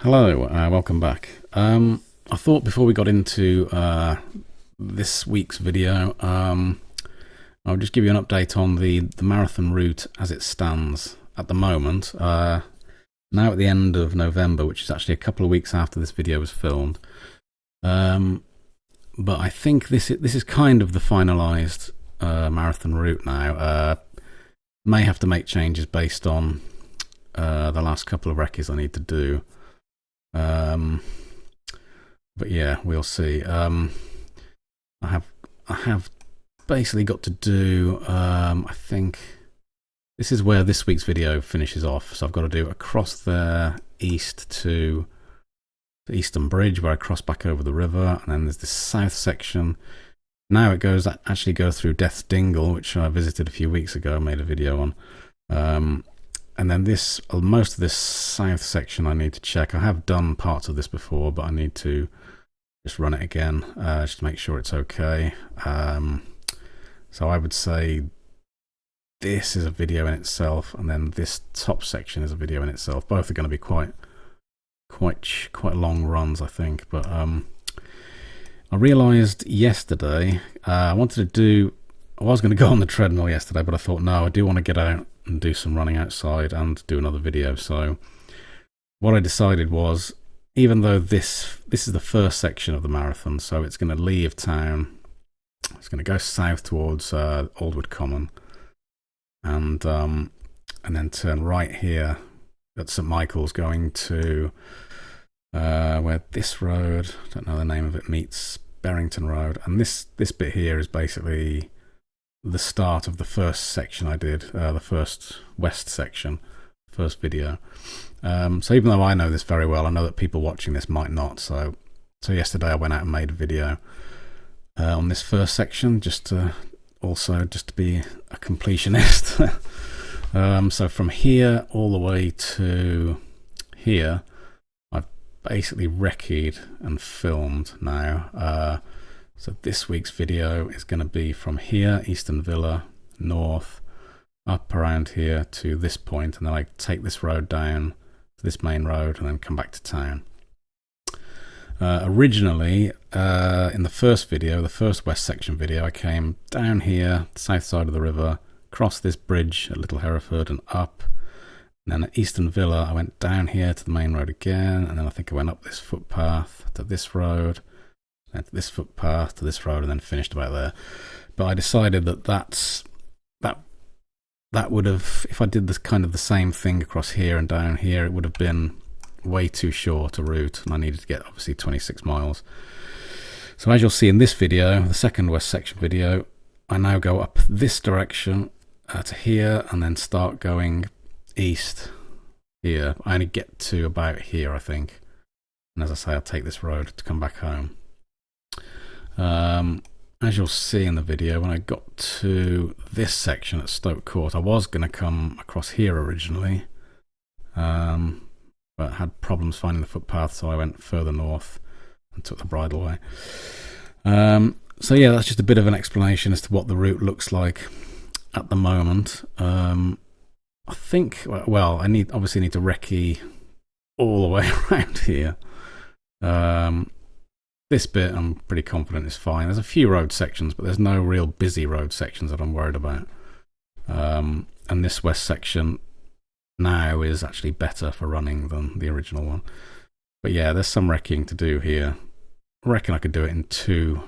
Hello, welcome back. I thought before we got into this week's video, I'll just give you an update on the marathon route as it stands at the moment. Now at the end of November, which is actually a couple of weeks after this video was filmed. But I think this is kind of the finalised marathon route now. May have to make changes based on the last couple of recces I need to do. But yeah, we'll see. I have basically got to do, I think this is where this week's video finishes off. So I've got to do across there east to the Eastern Bridge, where I cross back over the river, and then there's this south section. Now it actually goes through Death's Dingle, which I visited a few weeks ago, made a video on. And then most of this south section I need to check. I have done parts of this before, but I need to just run it again, just to make sure it's okay. So I would say this is a video in itself, and then this top section is a video in itself. Both are going to be quite long runs, I think. But I realised yesterday I was going to go on the treadmill yesterday, but I thought no, I do want to get out and do some running outside and do another video. So what I decided was, even though this is the first section of the marathon, so it's going to leave town, it's going to go south towards Aldwood Common, and then turn right here at St Michael's, going to where this road, I don't know the name of it, meets Berrington Road, and this bit here is basically the start of the first section I did, the first west section, first video. So even though I know this very well, I know that people watching this might not. So yesterday I went out and made a video on this first section, just to be a completionist. So from here all the way to here, I've basically recce'd and filmed now. So this week's video is going to be from here, Eastern Villa, north, up around here to this point, and then I take this road down to this main road and then come back to town. Originally, in the first video, the first west section video, I came down here, south side of the river, crossed this bridge at Little Hereford and up. And then at Eastern Villa, I went down here to the main road again, and then I think I went up this footpath to this road, then to this footpath to this road, and then finished about there. But I decided that would have, if I did this kind of the same thing across here and down here, it would have been way too short a route, and I needed to get obviously 26 miles. So as you'll see in this video, the second west section video, I now go up this direction to here, and then start going east here. I only get to about here, I think, and as I say, I'll take this road to come back home. As you'll see in the video, when I got to this section at Stoke Court, I was going to come across here originally, but had problems finding the footpath, so I went further north and took the bridleway. So yeah, that's just a bit of an explanation as to what the route looks like at the moment. I think, well, I obviously need to recce all the way around here. This bit I'm pretty confident is fine. There's a few road sections, but there's no real busy road sections that I'm worried about. And this west section now is actually better for running than the original one. But yeah, there's some recceing to do here. I reckon I could do it in two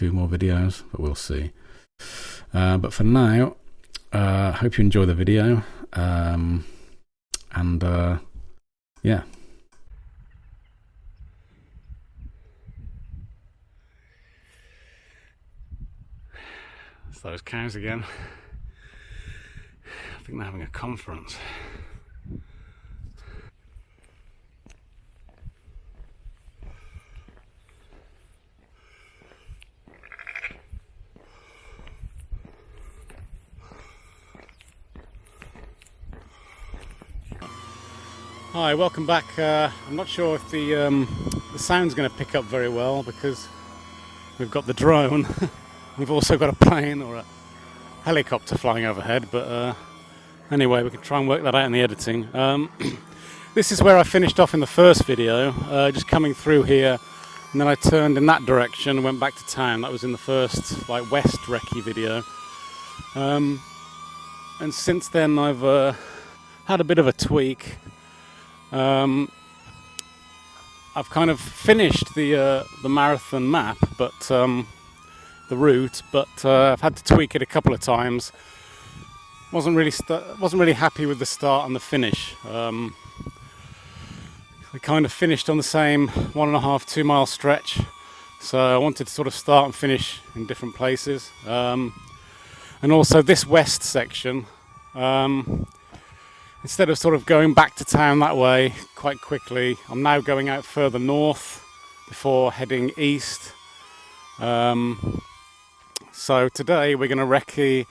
more videos, but we'll see. But for now, I hope you enjoy the video. Yeah. It's those cows again. I think they're having a conference. Hi, welcome back. I'm not sure if the sound's going to pick up very well because we've got the drone. We've also got a plane or a helicopter flying overhead, but anyway, we can try and work that out in the editing. This is where I finished off in the first video, just coming through here, and then I turned in that direction and went back to town. That was in the first like west recce video. And since then I've had a bit of a tweak. I've kind of finished the marathon map, but the route, but I've had to tweak it a couple of times. Wasn't really happy with the start and the finish. We kind of finished on the same 1.5-2 mile stretch, so I wanted to sort of start and finish in different places. And also this west section, instead of sort of going back to town that way quite quickly, I'm now going out further north before heading east. So today we're going to recce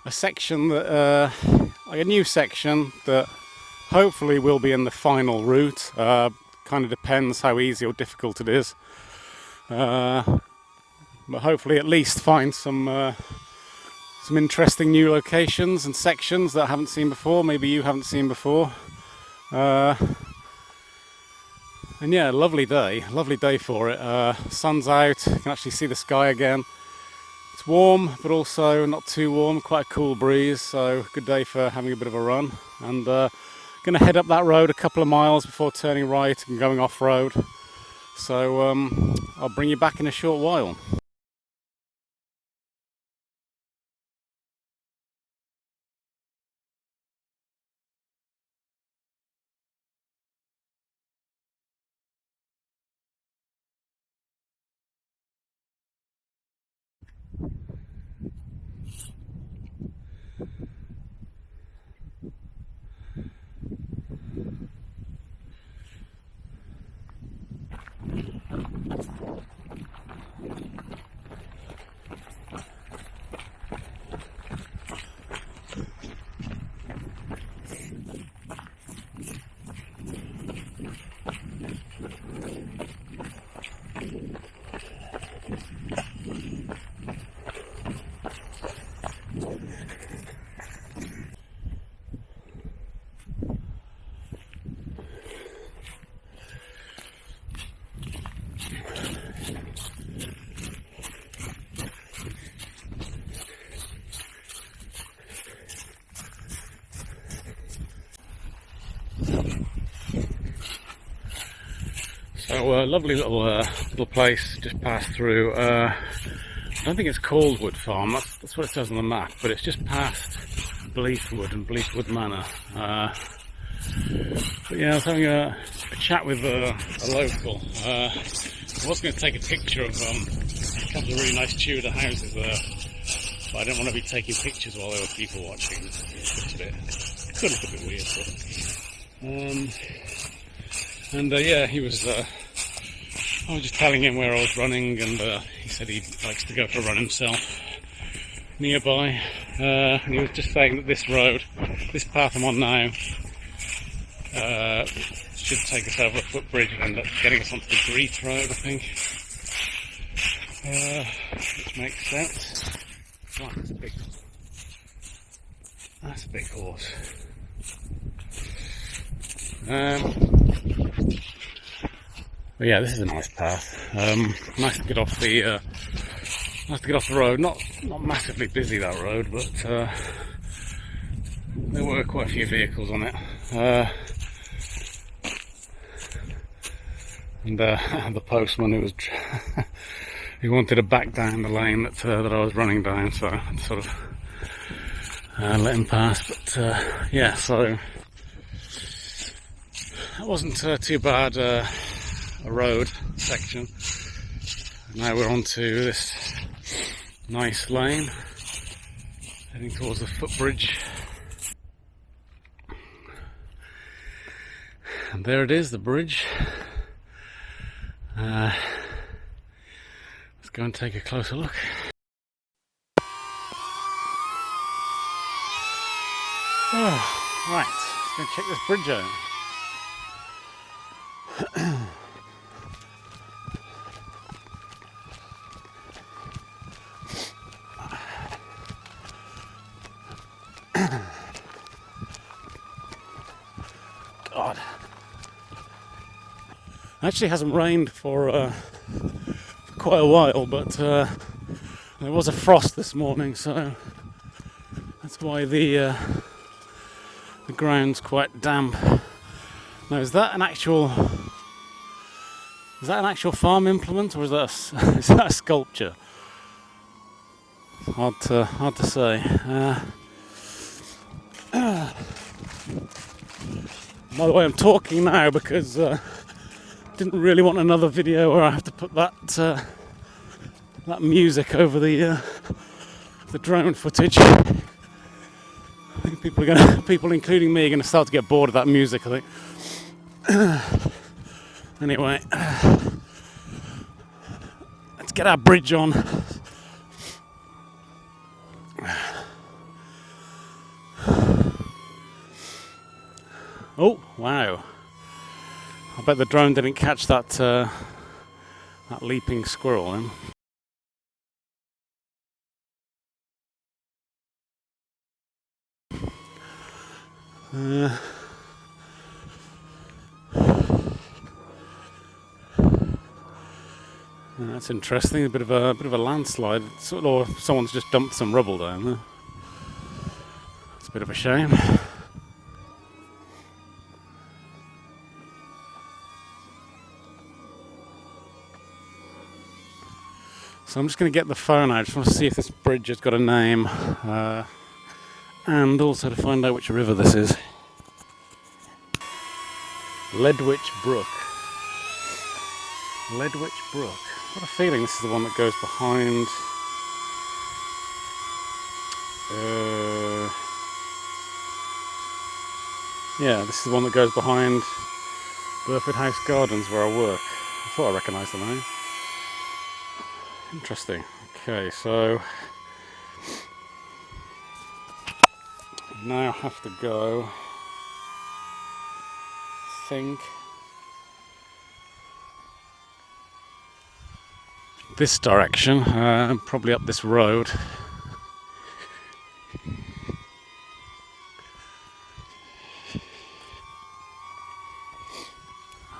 a section that, like a new section that hopefully will be in the final route. Kind of depends how easy or difficult it is, but hopefully at least find some interesting new locations and sections that I haven't seen before, maybe you haven't seen before. And yeah, lovely day for it. Sun's out, you can actually see the sky again. It's warm, but also not too warm, quite a cool breeze, so good day for having a bit of a run. And going to head up that road a couple of miles before turning right and going off-road. So I'll bring you back in a short while. So lovely little place just passed through. I don't think it's called Wood Farm, that's what it says on the map, but it's just past Bleathwood and Bleathwood Manor. But yeah, I was having a chat with a local. I was going to take a picture of a couple of really nice Tudor houses there, but I didn't want to be taking pictures while there were people watching. It's a bit, could look a bit weird, but and yeah, he was. I was just telling him where I was running, and he said he likes to go for a run himself nearby. And he was just saying that this road, this path I'm on now, should take us over a footbridge and end up getting us onto the Greeth Road, I think. Which makes sense. Right, that's a big horse. But yeah, this is a nice path. Nice to get off the road. Not massively busy, that road, but there were quite a few vehicles on it. And the postman who was he wanted to back down the lane that I was running down, so I sort of let him pass. But yeah, so that wasn't too bad. A road section. Now we're onto this nice lane heading towards the footbridge, and there it is, the bridge. Let's go and take a closer look. Right, let's go and check this bridge out. God. Actually hasn't rained for quite a while, but there was a frost this morning, so that's why the ground's quite damp. Now, is that an actual farm implement, or is that a sculpture? Hard to say. By the way, I'm talking now because didn't really want another video where I have to put that music over the drone footage. I think people including me, are going to start to get bored of that music, I think. Anyway, let's get our bridge on. Oh, wow. I bet the drone didn't catch that leaping squirrel then. That's interesting. A bit of a landslide, or someone's just dumped some rubble down there. It's a bit of a shame. So I'm just going to get the phone out. I just want to see if this bridge has got a name, and also to find out which river this is. Ledwich Brook. Ledwich Brook. I've got a feeling this is the one that goes behind. Yeah, this is the one that goes behind Burford House Gardens where I work. I thought I recognised the name. Interesting. Okay, so now I have to go, I think, this direction, probably up this road.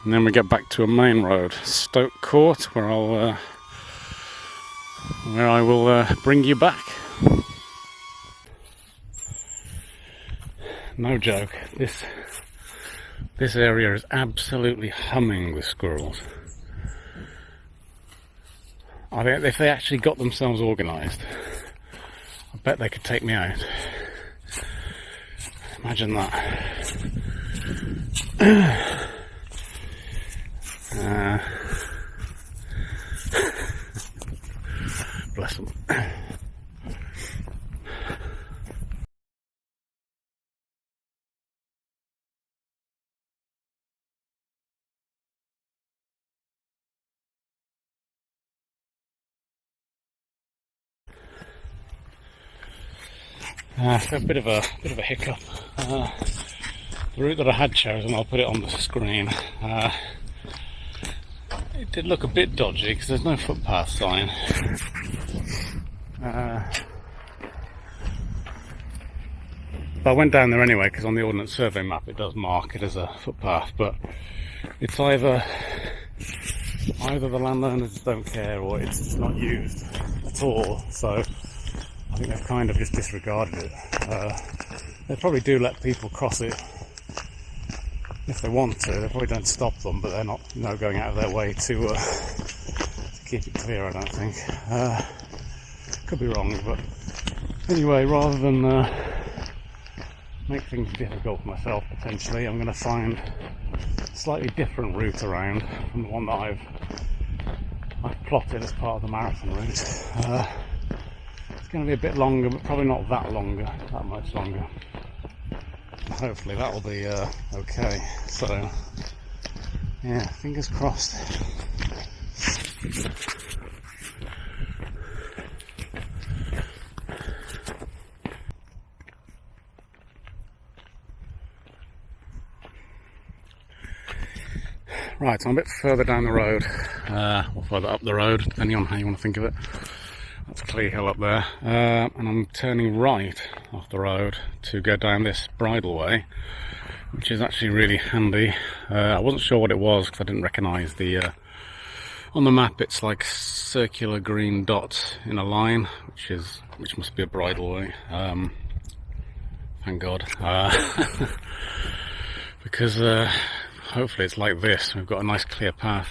And then we get back to a main road, Stoke Court, where I will bring you back. No joke, this area is absolutely humming with squirrels. I think if they actually got themselves organised, I bet they could take me out. Imagine that. Bless them. A bit of a hiccup. The route that I had chosen, I'll put it on the screen. It did look a bit dodgy because there's no footpath sign. But I went down there anyway because on the Ordnance Survey map it does mark it as a footpath, but it's either the landowners don't care or it's just not used at all, so I think they've kind of just disregarded it. They probably do let people cross it if they want to. They probably don't stop them, but they're not, going out of their way to keep it clear, I don't think. Could be wrong, but anyway, rather than make things difficult for myself potentially, I'm going to find a slightly different route around from the one that I've plotted as part of the marathon route. It's going to be a bit longer, but probably not that much longer. Hopefully that will be okay. So, yeah, fingers crossed. Right, so I'm a bit further down the road, or further up the road, depending on how you want to think of it. That's Clee Hill up there, and I'm turning right off the road to go down this bridleway, which is actually really handy. I wasn't sure what it was because I didn't recognise the on the map. It's like circular green dots in a line, which must be a bridleway. Thank God, because hopefully it's like this. We've got a nice clear path.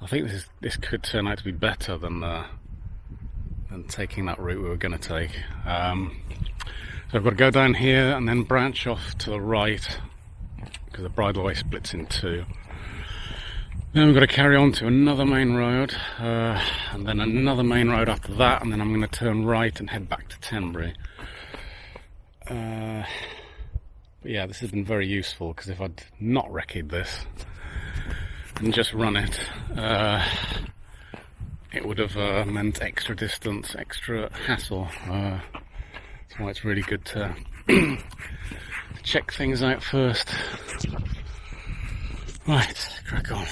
I think this could turn out to be better than taking that route we were going to take. So I've got to go down here and then branch off to the right because the bridleway splits in two. Then we've got to carry on to another main road, and then another main road after that, and then I'm going to turn right and head back to Tenbury. But yeah, this has been very useful because if I'd not recce'd this and just run it, it would have meant extra distance, extra hassle. That's why it's really good to check things out first. Right, crack on.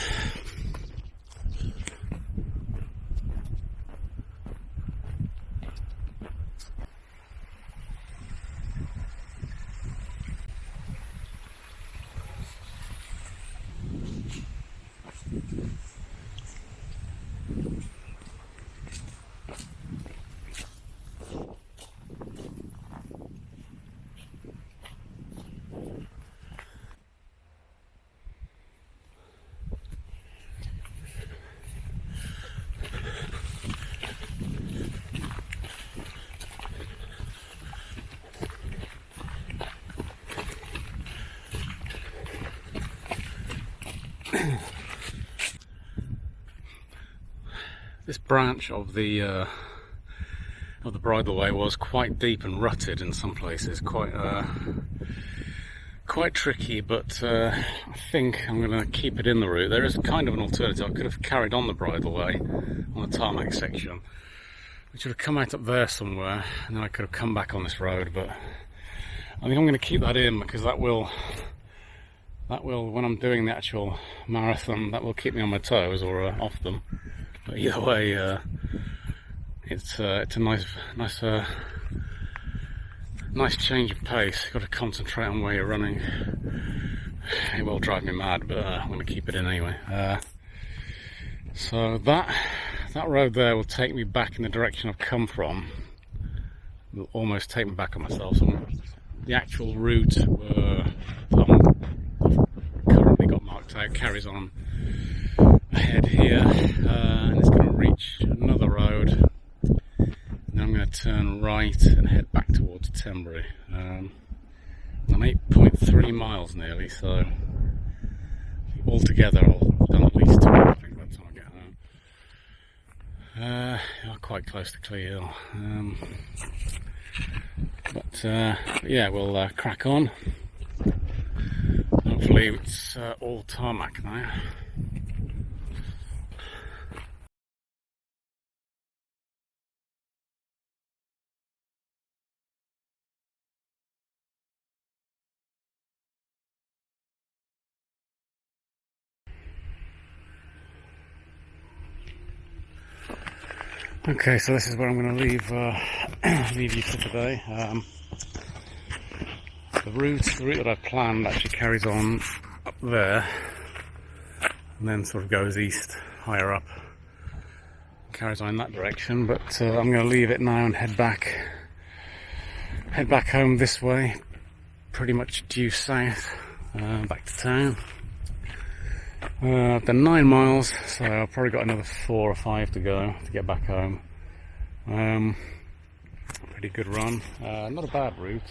This branch of the bridleway was quite deep and rutted in some places, quite tricky. But I think I'm going to keep it in the route. There is kind of an alternative. I could have carried on the bridleway on the tarmac section, which would have come out up there somewhere, and then I could have come back on this road. But I think I'm going to keep that in because that will, when I'm doing the actual marathon, that will keep me on my toes or off them. But either way, it's a nice change of pace. You've got to concentrate on where you're running. It will drive me mad, but I'm going to keep it in anyway. So that road there will take me back in the direction I've come from. It will almost take me back on myself. So the actual route I've currently got marked out carries on ahead here, and it's going to reach another road. And then I'm going to turn right and head back towards Tenbury. I'm 8.3 miles nearly, so altogether I'll done at least 2, I think, by the time I get home. Quite close to Clee Hill. But yeah, we'll crack on. Hopefully it's all tarmac now. Okay, so this is where I'm going to leave you for today. The route that I've planned actually carries on up there, and then sort of goes east, higher up, carries on in that direction. But I'm going to leave it now and head back home this way, pretty much due south, back to town. I've done 9 miles, so I've probably got another 4 or 5 to go to get back home. Pretty good run, not a bad route.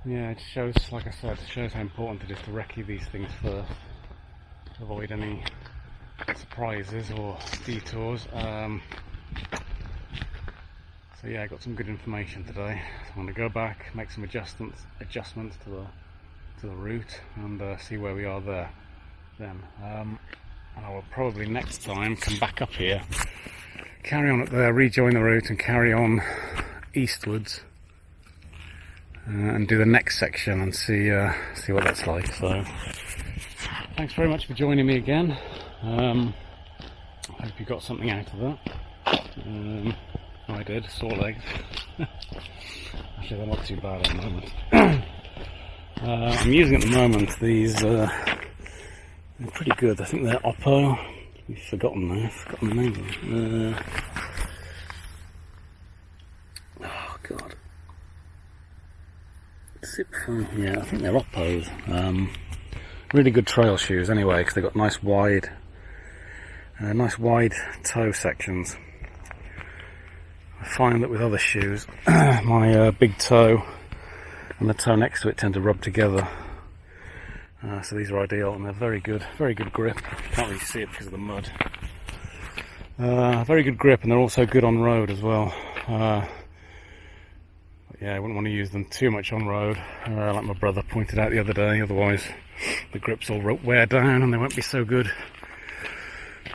Yeah, it shows, like I said, it shows how important it is to recce these things first, to avoid any surprises or detours. So yeah, I got some good information today. So I'm going to go back, make some adjustments to the route, and see where we are there then. And I will probably next time come back up here, carry on up there, rejoin the route and carry on eastwards, and do the next section and see what that's like. So thanks very much for joining me again. I hope you got something out of that. I did, sore legs. Actually, they're not too bad at the moment. I'm using at the moment these, they're pretty good. I think they're Oppo. I've forgotten the name of them. Oh god. Zip phone. Yeah, I think they're Oppos. Really good trail shoes anyway, because they've got nice wide toe sections. I find that with other shoes, my big toe and the toe next to it tend to rub together. So these are ideal, and they're very good grip. Can't really see it because of the mud. Very good grip, and they're also good on road as well. Yeah, I wouldn't want to use them too much on road, like my brother pointed out the other day, otherwise the grips will wear down and they won't be so good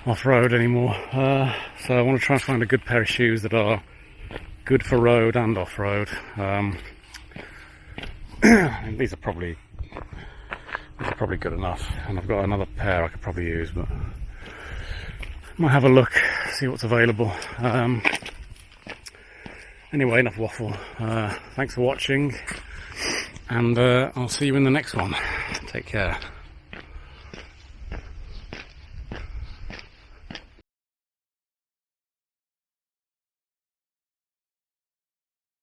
off-road anymore. So I want to try and find a good pair of shoes that are good for road and off-road. And these are probably good enough, and I've got another pair I could probably use, but might have a look, see what's available. Anyway, enough waffle. Thanks for watching, and I'll see you in the next one. Take care.